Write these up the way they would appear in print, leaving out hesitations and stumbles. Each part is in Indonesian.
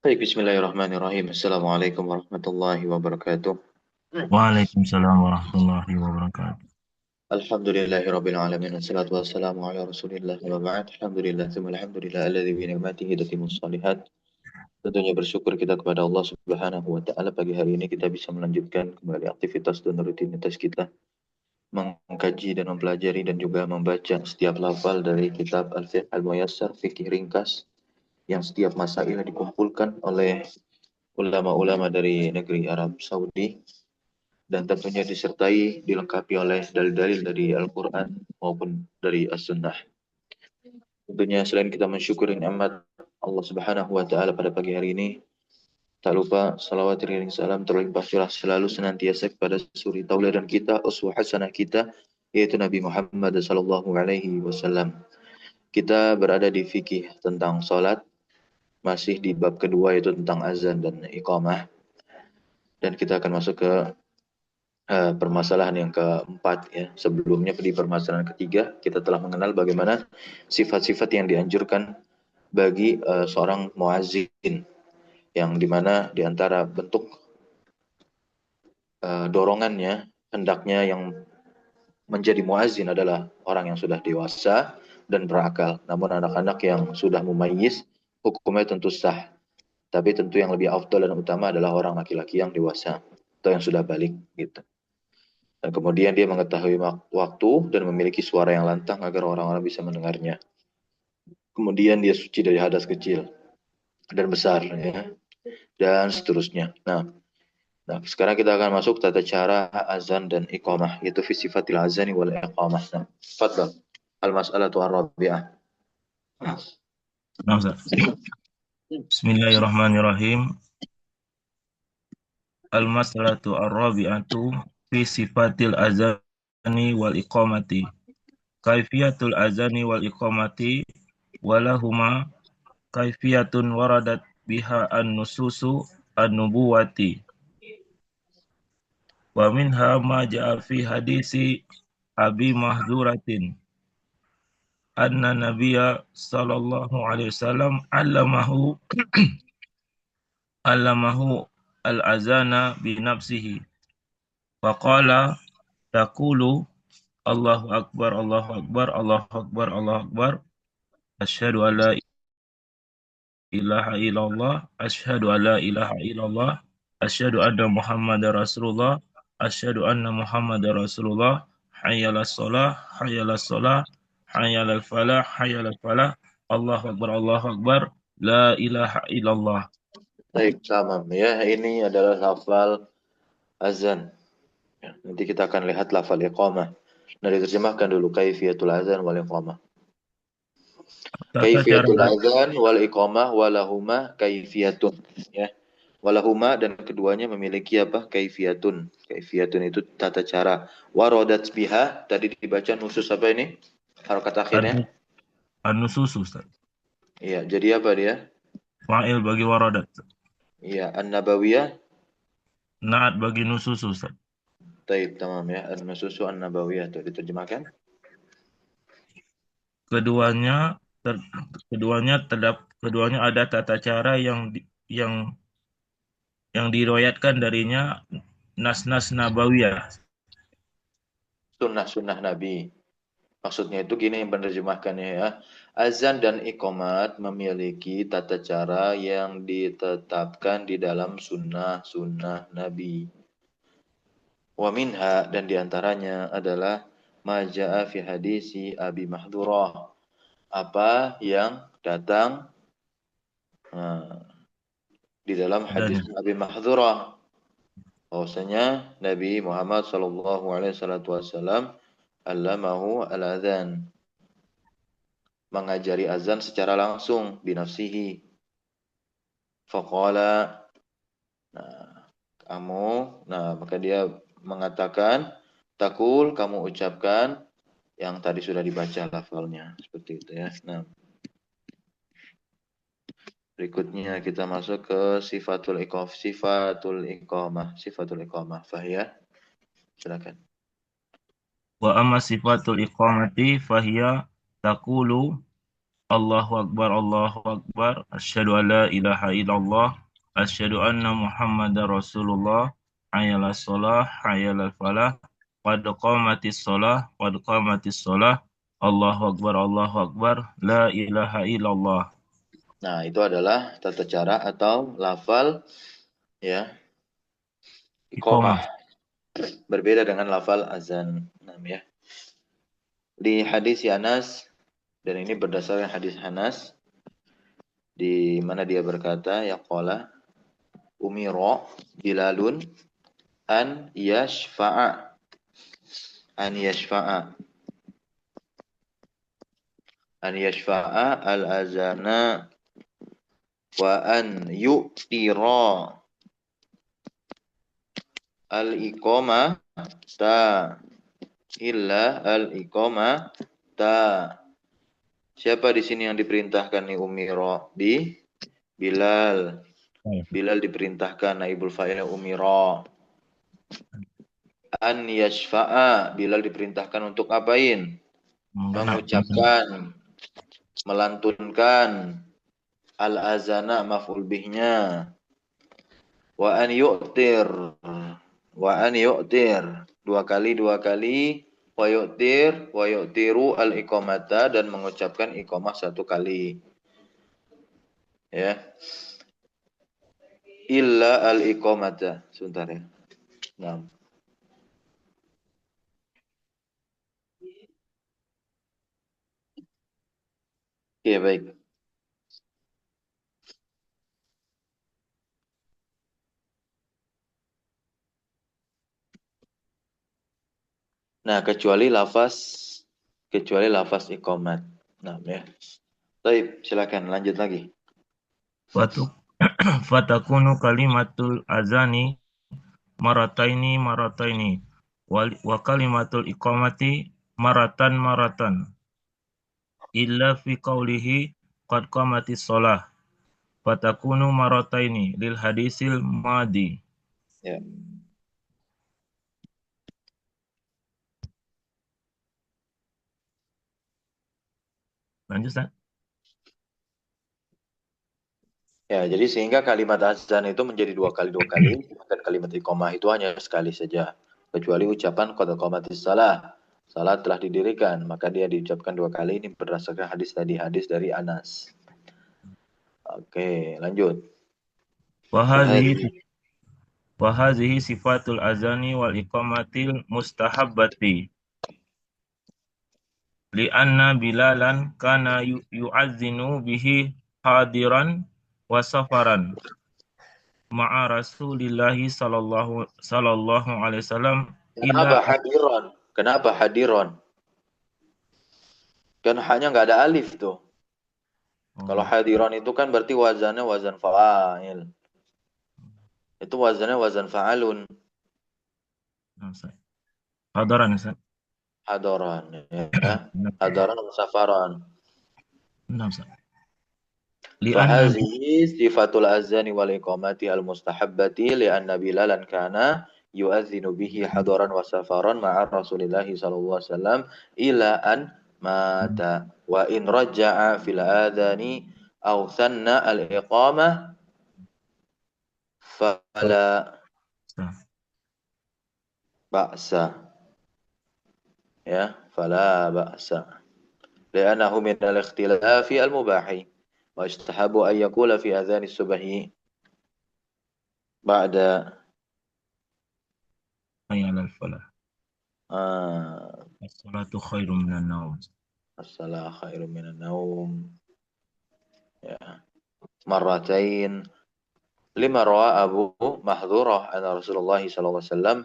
Baik, bismillahirrahmanirrahim. Assalamualaikum warahmatullahi wabarakatuh. Waalaikumsalam warahmatullahi wabarakatuh. Alhamdulillahirabbil alamin wassalatu wassalamu ala Rasulillah wa ba'd. Alhamdulillah tsumma alhamdulillah alladzi bi ni'matihi tatimmus shalihat. Tentunya bersyukur kita kepada Allah Subhanahu wa taala pagi hari ini kita bisa melanjutkan kembali aktivitas dan rutinitas kita mengkaji dan mempelajari dan juga membaca setiap lafal dari kitab Al-Fiqh Al-Muyassar fikih ringkas yang setiap masail dikumpulkan oleh ulama-ulama dari negeri Arab Saudi dan tentunya disertai dilengkapi oleh dalil-dalil dari Al-Quran maupun dari As-Sunnah. Tentunya selain kita mensyukuri nikmat Allah Subhanahu wa taala pada pagi hari ini, tak lupa salawat dan salam terlimpah curah selalu senantiasa kepada suri tauladan kita, uswah hasanah kita, yaitu Nabi Muhammad sallallahu alaihi wasallam. Kita berada di fikih tentang salat, masih di bab kedua yaitu tentang azan dan iqamah, dan kita akan masuk ke permasalahan yang keempat ya. Sebelumnya di permasalahan ketiga kita telah mengenal bagaimana sifat-sifat yang dianjurkan bagi seorang muazin yang dimana diantara bentuk dorongannya hendaknya yang menjadi muazin adalah orang yang sudah dewasa dan berakal. Namun anak-anak yang sudah mumayyiz hukumnya tentu sah. Tapi tentu yang lebih afdal dan utama adalah orang laki-laki yang dewasa atau yang sudah balik gitu. Dan kemudian dia mengetahui waktu dan memiliki suara yang lantang agar orang-orang bisa mendengarnya. Kemudian dia suci dari hadas kecil dan besar, ya, dan seterusnya. Nah, sekarang kita akan masuk tata cara azan dan iqamah, yaitu fi sifatil azani wal iqamah. Nah, fadl. Al-mas'alatu ar-rabi'ah. Nah, Ustaz. Bismillahirrahmanirrahim. Al-mas'alatu ar-rabi'atu fi sifatil azani wal iqamati. Kaifiyatul azani wal iqamati walahuma kaifiyatun waradat biha an-nususu an-nubuwati. Wa minha ma ja'a fi hadisi Abi Mahdzuratin anna Nabiyya sallallahu alaihi wasallam allamahu al-azana bi nafsihi. Faqala taqulu Allahu akbar Allahu akbar Allahu akbar Allahu akbar asyhadu an la ilaha illallah asyhadu an la ilaha illallah asyhadu anna Muhammadar Rasulullah asyhadu anna Muhammadar Rasulullah hayyalas shalah hayyalas shalah hayyalal falah hayyalal falah Allahu akbar Allahu akbar la ilaha illallah. Baik, tamam ya. Ini adalah lafal azan. Ya, nanti kita akan lihat lafal iqamah. Nah, diterjemahkan dulu kaifiyatul azan wal iqamah. Tata cara Kaifiyatul adzan wal iqamah walahuma kaifiyatun ya. Walahuma dan keduanya memiliki apa? Kaifiyatun. Kaifiyatun itu tata cara. Waradat biha tadi dibaca nusus apa ini? Harokat akhirnya. an-nusus Ustaz. Iya, jadi apa dia? Fa'il bagi waradat. Iya, an-nabawiyah. Naat bagi nusus Ustaz. Taib, tamam ya. An-nususu an-nabawiyah itu diterjemahkan. Keduanya ter- keduanya ada tata cara yang diriwayatkan darinya nas-nas nabawiyah. Sunnah-sunnah Nabi. Maksudnya itu gini penerjemahkannya ya. Azan dan iqamat memiliki tata cara yang ditetapkan di dalam sunnah-sunnah Nabi. Wa minha dan diantaranya adalah maja'a fi hadisi Abi Mahdurah. Apa yang datang nah, di dalam hadis Dan Abi Mahdurah. Bahwasanya Nabi Muhammad sallallahu alaihi wasallam allamahu al-adzan, mengajari azan secara langsung binafsihi. Faqala, nah, kamu, nah maka dia mengatakan, takul kamu ucapkan yang tadi sudah dibaca lafalnya seperti itu ya. Nah, berikutnya kita masuk ke sifatul iqamah. Fahiyah, silakan. wa amma sifatul iqamati fahiya taqulu Allahu Akbar, Allahu Akbar, asyhadu an la ilaha illallah, asyhadu anna Muhammadar Rasulullah, hayyalas shalah, hayyalal falah, qad qamatis shalah, qad qamatis shalah, Allahu Akbar, la ilaha illallah. Nah, itu adalah tata cara atau lafal ya, iqamah. Iqamah. Berbeda dengan lafal azan. Nah, ya. Di hadis Anas, dan ini berdasarkan hadis Anas, di mana dia berkata, ya qala umira Bilalun an yashfa'a an yashfa'a an yashfa'a al-azana wa an yu'tira al-iqamata illa al-iqamata. Siapa di sini yang diperintahkan nih umiro? Bilal. Bilal diperintahkan, naibul fa'ilnya umiro. An yashfa'a, Bilal diperintahkan untuk apain? Mengucapkan, melantunkan al-azana maf'ul bihnya. Wa an yu'tir. Dua kali. Wa yu'tiru al-iqamata, dan mengucapkan iqamah satu kali. Ya. Illa al-iqamata. Sebentar ya. Nah. Oke, baik. Nah, kecuali lafaz iqamat. Nah, ya. Baik, silakan lanjut lagi. Fatakunu kalimatul azani marataini wa kalimatul iqamati maratan illa fi qawlihi qad qamatis shalah fatakunu marataini lil hadisil madi. Ya. Lanjut, Ustaz. Ya, jadi sehingga kalimat azan itu menjadi dua kali, dan kalimat iqamah itu hanya sekali saja. Kecuali ucapan qad qamatis shalah. Salat telah didirikan, maka dia diucapkan dua kali. Ini berdasarkan hadis tadi, hadis dari Anas. Oke, lanjut. Wa hadhihi sifatul azani wal iqamatil mustahabbati li'anna bilalan kana yu'azzinu bihi hadiran wa safaran ma'a Rasulillahi sallallahu alaihi wasallam ila Kenapa hadiron? Kenapa hadiron? Kan hanya nggak ada alif tuh. Kalau hadiron itu kan berarti wazannya wazan fa'il. Itu wazannya wazan fa'alun. hadaran, Ustaz. Hadaran, ya. Hadaran safaran. Benar, Ustaz. Li'anna Fahazihi sifatul azani wal iqamati al mustahabbati li'anna bilalan kana yu'adzinu bihi hadaran wa safaran ma'a Rasulillahi sallallahu alaihi wasallam ila an mata wa in raja'a fil adani aw sanna al iqamah fala ba'sa, ya, fala ba'sa li'annahu min al ikhtilafi al mubahi wa istahabu an yaqula fi adhani subhi ba'da hayal falah. ah, As-salatu khairum minan naum. as-salah khairum minan naum, ya, marratain. Lima rawa Abu Mahdhurah anna Rasulullah sallallahu alaihi wasallam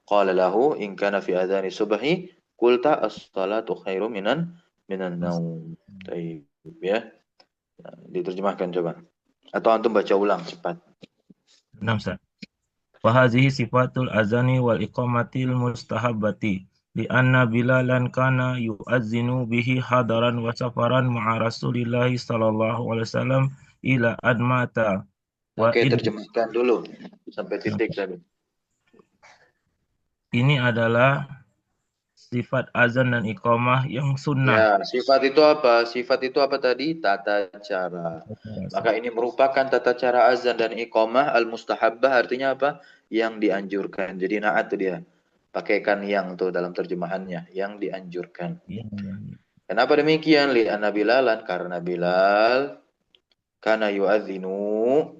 qala lahu in kana fi adhani subhi qulta as-salatu khairum minan naum. Baik, ya. Nah, diterjemahkan coba. Atau antum baca ulang cepat. Benar, Ustaz. Wa hadhihi sifatul azani wal iqamatil mustahabbati li'anna bilalan kana yu'azzinu bihi hadaran wa safaran ma'a Rasulillahi sallallahu alaihi wasallam ila admata wa Oke, id. terjemahkan dulu sampai titik tadi. Ini adalah sifat azan dan iqamah yang sunnah. Ya, sifat itu apa? Sifat itu apa tadi? Tata cara. Maka ini merupakan tata cara azan dan iqamah al-mustahabbah artinya apa? Yang dianjurkan. Jadi naat tuh dia. Pakaikan yang tuh dalam terjemahannya, yang dianjurkan. Ya, ya, ya. Kenapa demikian? Li'anna Bilalan karena Bilal karena yu'adzinu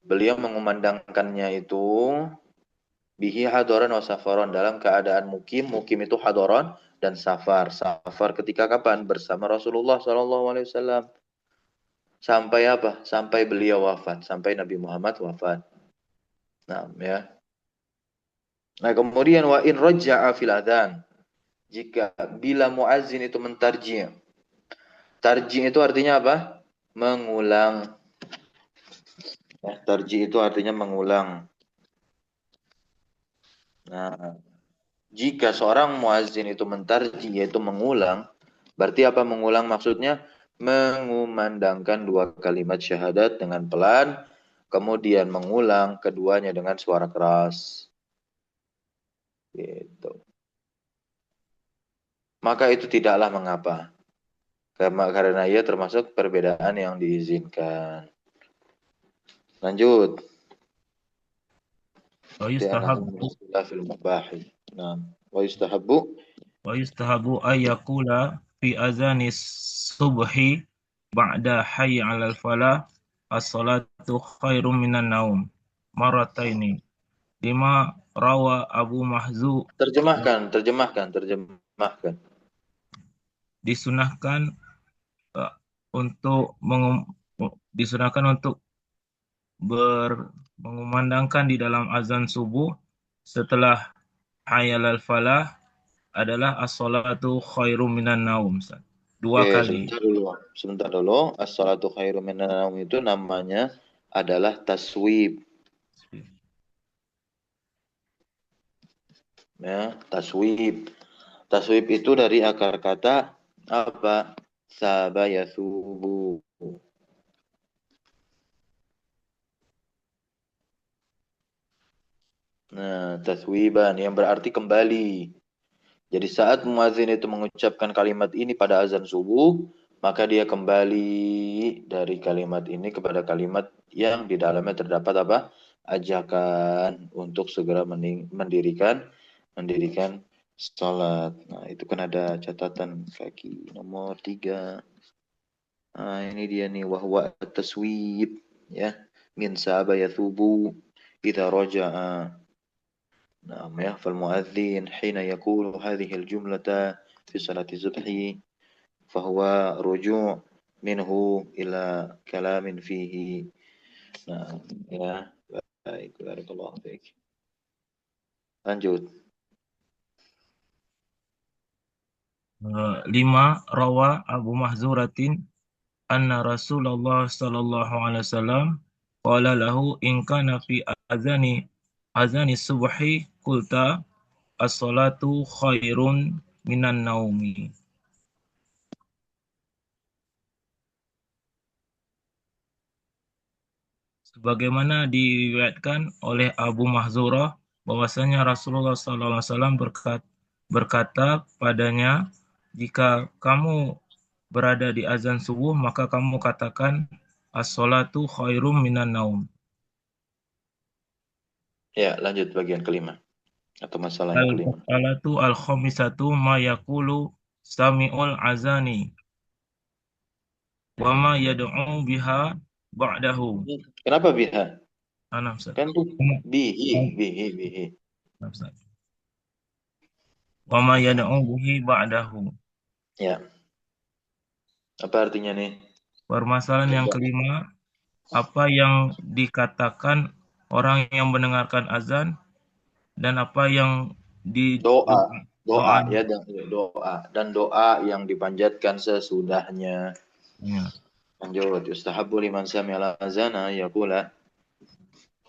beliau mengumandangkannya itu bihi hadoran wa safaron dalam keadaan mukim. Mukim itu hadoran dan safar. Safar ketika kapan? Bersama Rasulullah Sallallahu Alaihi Wasallam. Sampai apa? Sampai beliau wafat. Sampai Nabi Muhammad wafat. Nah, ya. Nah, kemudian wa in raja'a fil adhan. Jika bila muazzin itu mentarji'. Tarji' itu artinya apa? Mengulang. Ya, tarji' itu artinya mengulang. Nah, jika seorang muazzin itu mentarji yaitu mengulang, berarti apa mengulang maksudnya? Mengumandangkan dua kalimat syahadat dengan pelan, kemudian mengulang keduanya dengan suara keras. Gitu. Maka itu tidaklah mengapa. Karena ia termasuk perbedaan yang diizinkan. Lanjut. Wa Li'annahu yustahabbu min ikhtilafil mubahi. Nah, wa yustahabbu. wa yustahabbu ayyakula fi azani subhi ba'da hayy 'alal falah as-salatu khairum minan naum marataini lima rawa Abu Mahzu. Terjemahkan. Disunahkan eh, untuk disunahkan untuk mengumandangkan di dalam azan subuh setelah hayal al falah adalah as-salatu khairum minan naum. Ustaz. Dua Oke, kali. sebentar dulu. As-salatu khairu minan naum itu namanya adalah taswib. Ya, taswib. Taswib itu dari akar kata apa? Saba yasubu. Nah, taswiban yang berarti kembali. Jadi saat muazin itu mengucapkan kalimat ini pada azan subuh, maka dia kembali dari kalimat ini kepada kalimat yang di dalamnya terdapat apa? Ajakan untuk segera mendirikan salat. Nah, itu kan ada catatan kaki nomor 3. Nah, ini dia nih wahwa taswib ya. Min saba yathubu idza raja'a. نعم يا فالمؤذن حين يقول هذه الجملة في صلاة الصبح فهو رجوع منه إلى كلام فيه. نعم ya baik barakallahu fiik. Lanjut. Lima rawa Abu Mahzuratin anna Rasulullah sallallahu alaihi wasallam qala lahu in kana fi azani subhi qulta as-salatu khairun minan naumi. Sebagaimana diriwayatkan oleh Abu Mahzurah bahwasanya Rasulullah SAW berkata padanya, jika kamu berada di azan subuh maka kamu katakan as-salatu khairum minan naum. Ya, lanjut bagian kelima atau masalah yang kelima. Al-mas'alatu al-khamisatu ma yaqulu sami'ul azani wa ma yad'u biha ba'dahu. Kenapa biha? Anam Ustaz. Kan tuh bihi. Anam, Ustaz. Wa ma yad'u bihi ba'dahu. Ya, apa artinya nih? Permasalahan yang kelima, apa yang dikatakan orang yang mendengarkan azan dan apa yang di Doa, doa doa. ya dan doa yang dipanjatkan sesudahnya. Ya. Lanjut, yustahabbu liman sami'al azana yaqula.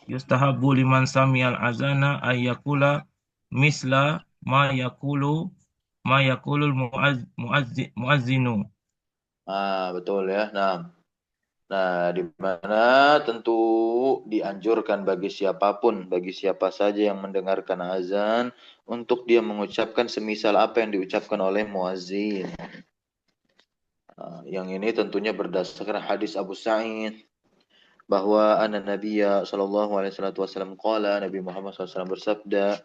Yustahabu liman sami'al azana ayyakula misla ma yakulul muazzinu. Ah, betul ya. Nah, Nah, di mana tentu dianjurkan bagi siapapun, bagi siapa saja yang mendengarkan azan, untuk dia mengucapkan semisal apa yang diucapkan oleh muazzin. Nah, yang ini tentunya berdasarkan hadis Abu Sa'id bahwa anna Nabiya sallallahu alaihi wasallam qala, Nabi Muhammad SAW bersabda,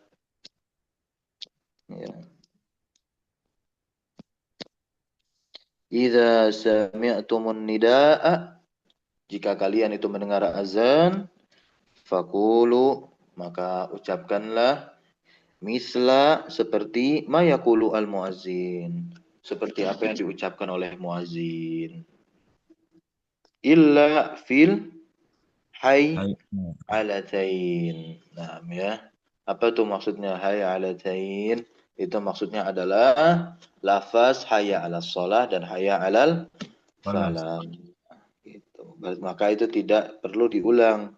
ya, "Idza sami'tumun nidaa," jika kalian itu mendengar azan, fakulu, maka ucapkanlah misla seperti ma yaqulu al muazzin, seperti apa yang diucapkan oleh muazzin. Illa fil hayy alatain. Nah, ya. Apa tuh maksudnya hayy alatain? Itu maksudnya adalah lafaz hayya 'alas shalah dan hayya 'alal Falas. falah. Gitu. Maka itu tidak perlu diulang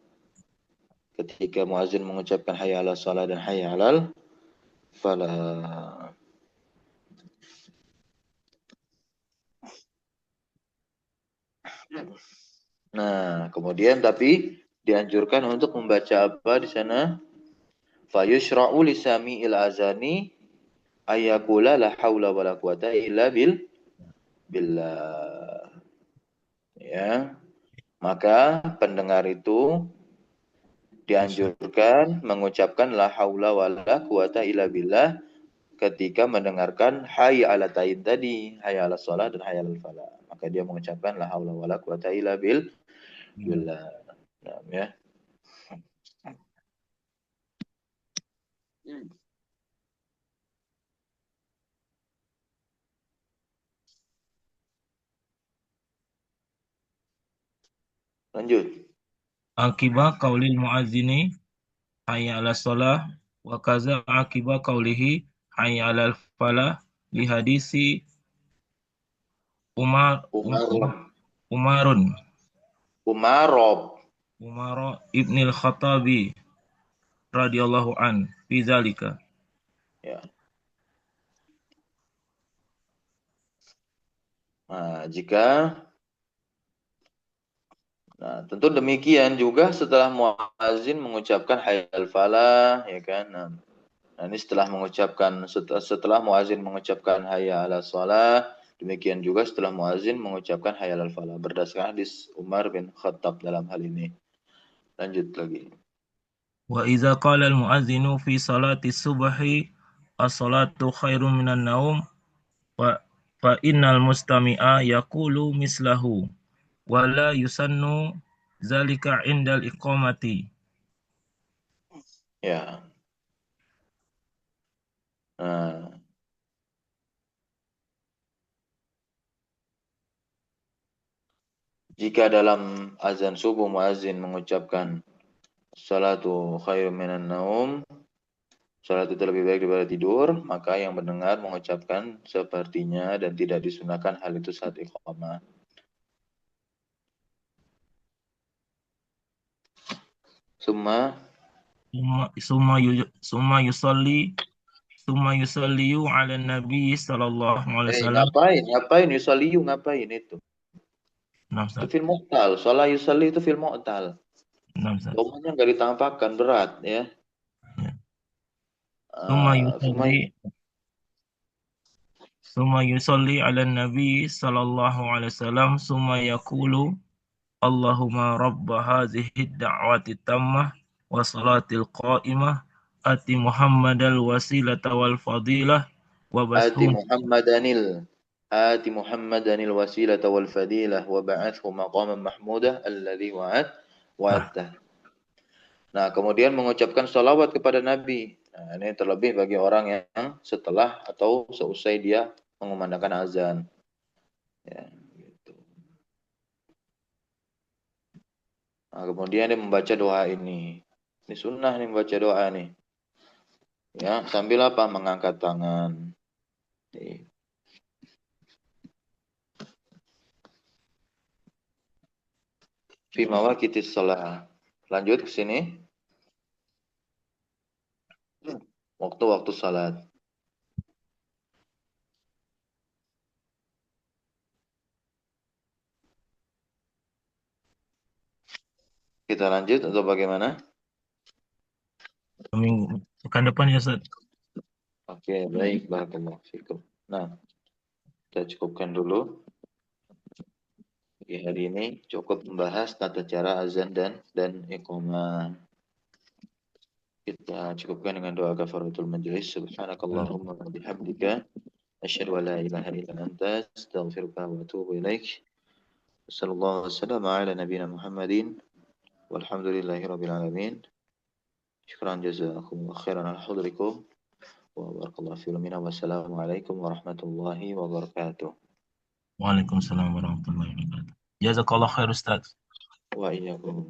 ketika muazin mengucapkan hayya 'alas shalah dan hayya 'alal falah. Nah, kemudian tapi dianjurkan untuk membaca apa di sana? Fayushra'u lisami'il azani ayyakula la haula wala quwata illa billah. Ya, maka pendengar itu dianjurkan mengucapkan la haula wala quwata illa billah ketika mendengarkan hayya 'ala tain tadi, hayya 'alas shalah dan hayya 'alal falah. Maka dia mengucapkan la haula wala quwata illa billah. Nah, ya. Lanjut. Akibat qaulil muazzini hayya 'alas shalah wa kaza akibat qaulihi hayya 'alal falah li hadisi Umar Umar Umarun Umarob. Umar ibnil Khattabi radhiyallahu an fi zalika. Ya. Nah, tentu demikian juga setelah muazin mengucapkan hayya al falah, ya kan. Nah, ini setelah muazin mengucapkan hayya 'alas shalah, demikian juga setelah muazin mengucapkan hayya 'alal falah berdasarkan hadis Umar bin Khattab dalam hal ini. Lanjut lagi. Wa idza qala al muazzinu fi salati subhi as-salatu khairun minan naum fa fa innal mustami'a yaqulu mislahu wa la yusannu zalika indal iqamati. Ya. Nah, jika dalam azan subuh muazin mengucapkan salatu khairun minan naum, salat itu lebih baik daripada tidur, maka yang mendengar mengucapkan sepertinya dan tidak disunahkan hal itu saat iqamah. Summa, Summa yusalliyu ala nabi sallallahu alaihi wasallam. ngapain yusalliyu, ngapain itu? Nah, Itu Ustaz. fil mu'tal. Sholat yusalli itu fil mu'tal. Nah, Ustaz. Domanya nggak ditampakkan, berat ya. Ya. Summa Uh, yusalli Summa yusalli ala nabi sallallahu alaihi wasallam summa yaqulu Allahumma rabba hadhihi da'wati tammah wa salatil qa'imah ati Muhammadal wasilata wal fadilah wa ati bashu. Muhammadanil ati Muhammadanil wasilata wal fadilah wa ba'athu maqaman mahmudah alladhi Ah, wa'adtah. Nah, kemudian mengucapkan salawat kepada Nabi. Nah, ini terlebih bagi orang yang setelah atau seusai dia mengumandangkan azan. Ya, gitu. Nah, kemudian dia membaca doa ini. Ini sunnah nih membaca doa nih. Ya, sambil apa? Mengangkat tangan. Nih. Fi mawaqitis shalah. Lanjut ke sini. Waktu-waktu salat. Kita lanjut atau bagaimana? Minggu pekan depan ya Ustaz. Oke, baik. Barakallahu fikum. Nah, kita cukupkan dulu. Di hari ini cukup membahas tata cara azan dan iqamah. Kita cukupkan dengan doa kafaratul majelis. Subhanakallahumma wa bihamdika asyhadu an la ilaha illa anta astaghfiruka wa atubu ilaik. Sallallahu alaihi wasallam ala nabiyina Muhammadin walhamdulillahi rabbil alamin. Syukran jazakumullah khairan ala hudrikum wa barakallahu fiikum. Wassalamualaikum warahmatullahi wabarakatuh. Waalaikumsalam warahmatullahi wabarakatuh. Jazakallah khair Ustaz. Wa iyyakum.